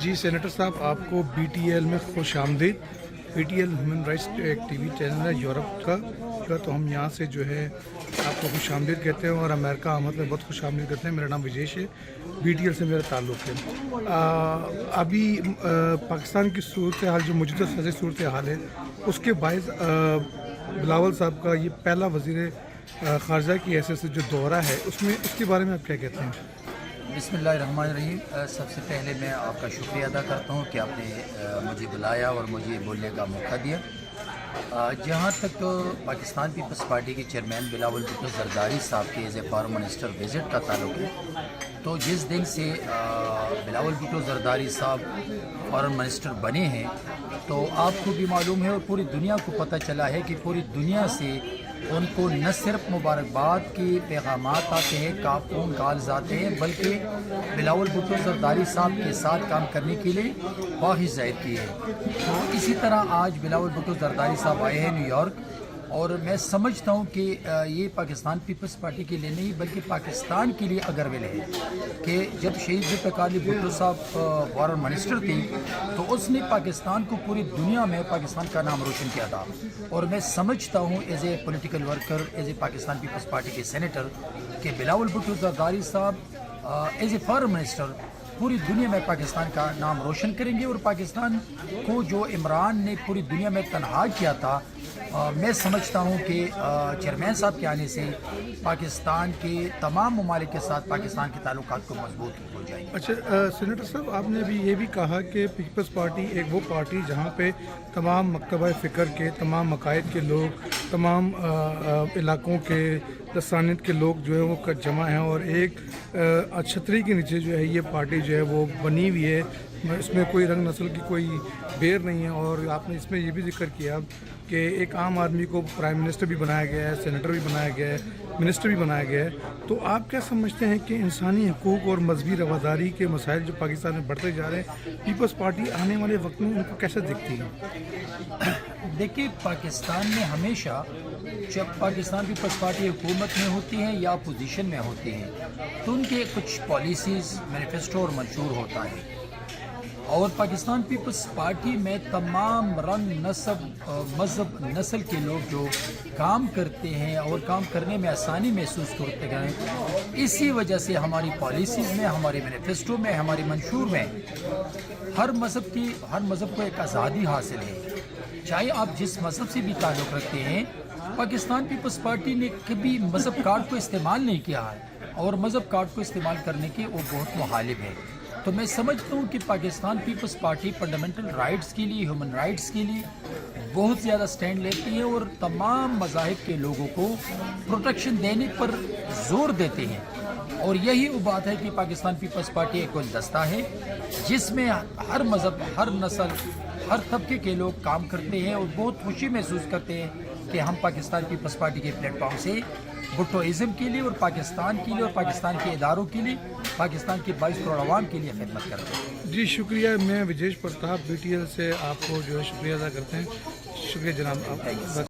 جی senator صاحب، آپ کو بی ٹی ایل میں خوش آمدید۔ B T L human rights ایک ٹی وی چینل ہے یورپ کا، تو ہم یہاں سے جو ہے آپ کو خوش آمدید کہتے ہیں، اور امریکہ آمد میں بہت خوش آمدید کرتے ہیں۔ میرا نام وجیش ہے، بی ٹی ایل سے میرا تعلق ہے۔ ابھی پاکستان کی صورتحال جو موجودہ سازی صورتحال ہے، اس کے باعث بلاول صاحب کا یہ پہلا وزیر خارجہ کی حیثیت سے جو دورہ ہے، اس کے بارے میں آپ کیا کہتے ہیں؟ بسم اللہ الرحمن الرحیم۔ سب سے پہلے میں آپ کا شکریہ ادا کرتا ہوں کہ آپ نے مجھے بلایا اور مجھے بولنے کا موقع دیا۔ جہاں تک پاکستان پیپلز پارٹی کے چیئرمین بلاول بھٹو زرداری صاحب کے as a foreign minister visit کا تعلق ہے، تو جس دن سے بلاول بھٹو زرداری صاحب فارن منسٹر بنے ہیں، تو آپ کو بھی معلوم ہے اور پوری دنیا کو پتہ چلا ہے کہ پوری دنیا سے ان کو نہ صرف مبارکباد کے پیغامات آتے ہیں، فون کالز آتے ہیں، بلکہ بلاول بھٹو زرداری صاحب کے ساتھ کام کرنے کے لیے خواہش ظاہر کی ہے۔ تو اسی طرح آج بلاول بھٹو زرداری صاحب آئے ہیں نیو یارک، اور میں سمجھتا ہوں کہ یہ پاکستان پیپلز پارٹی کے لیے نہیں بلکہ پاکستان کے لیے اگرویل ہے کہ جب شہید ذوالفقار علی بھٹو صاحب فارن منسٹر تھی تو اس نے پاکستان کو پوری دنیا میں پاکستان کا نام روشن کیا تھا، اور میں سمجھتا ہوں as a political worker, as a Pakistan Peoples Party کے سینیٹر، کہ بلاول بھٹو زرداری صاحب ایز اے فارن منسٹر پوری دنیا میں پاکستان کا نام روشن کریں گے، اور پاکستان کو جو عمران نے پوری دنیا میں تنہا کیا تھا، میں سمجھتا ہوں کہ چیئرمین صاحب کے آنے سے پاکستان کے تمام ممالک کے ساتھ پاکستان کے تعلقات کو مضبوط ہو جائیں گے۔ اچھا سینیٹر صاحب، آپ نے بھی یہ بھی کہا کہ پیپلز پارٹی ایک وہ پارٹی جہاں پہ تمام مکتبہ فکر کے، تمام عقائد کے لوگ، تمام علاقوں کے لسانیت کے لوگ جو ہے وہ جمع ہیں، اور ایک چھتری کے نیچے جو ہے یہ پارٹی جو ہے وہ بنی ہوئی ہے، اس میں کوئی رنگ نسل کی کوئی بیر نہیں ہے۔ اور آپ نے اس میں یہ بھی ذکر کیا کہ ایک عام آدمی کو پرائم منسٹر بھی بنایا گیا ہے، سینیٹر بھی بنایا گیا ہے، منسٹر بھی بنایا گیا ہے۔ تو آپ کیا سمجھتے ہیں کہ انسانی حقوق اور مذہبی رواداری کے مسائل جو پاکستان میں بڑھتے جا رہے ہیں، پیپلز پارٹی آنے والے وقت میں ان کو کیسے دیکھتی ہے؟ دیکھیے، پاکستان میں ہمیشہ جب پاکستان پیپلز پارٹی حکومت میں ہوتی ہیں یا اپوزیشن میں ہوتی ہیں تو ان کے کچھ پالیسیز، مینیفیسٹو اور منشور ہوتا ہے، اور پاکستان پیپلز پارٹی میں تمام رنگ، مذہب، نسل کے لوگ جو کام کرتے ہیں اور کام کرنے میں آسانی محسوس کرتے ہیں، اسی وجہ سے ہماری پالیسیز میں، ہمارے مینیفیسٹو میں، ہمارے منشور میں ہر مذہب کو ایک آزادی حاصل ہے۔ چاہے آپ جس مذہب سے بھی تعلق رکھتے ہیں، پاکستان پیپلز پارٹی نے کبھی مذہب کارڈ کو استعمال نہیں کیا ہے، اور مذہب کارڈ کو استعمال کرنے کے وہ بہت مخالف ہے۔ تو میں سمجھتا ہوں کہ پاکستان پیپلز پارٹی فنڈامنٹل رائٹس کے لیے، ہیومن رائٹس کے لیے بہت زیادہ سٹینڈ لیتی ہے، اور تمام مذاہب کے لوگوں کو پروٹیکشن دینے پر زور دیتے ہیں۔ اور یہی وہ بات ہے کہ پاکستان پیپلز پارٹی ایک گلدستہ ہے جس میں ہر مذہب، ہر نسل، ہر طبقے کے لوگ کام کرتے ہیں، اور بہت خوشی محسوس کرتے ہیں کہ ہم پاکستان پیپلز پارٹی کے پلیٹ فارم سے بھٹوازم کے لیے اور پاکستان کے لیے اور پاکستان کے اداروں کے لیے، پاکستان کے 22 کروڑ عوام کے لیے خدمت کرتے ہیں۔ جی شکریہ، میں وجیش پرتاپ بی ٹی ایل سے آپ کو جو ہے شکریہ ادا کرتے ہیں۔ شکریہ جناب، آپ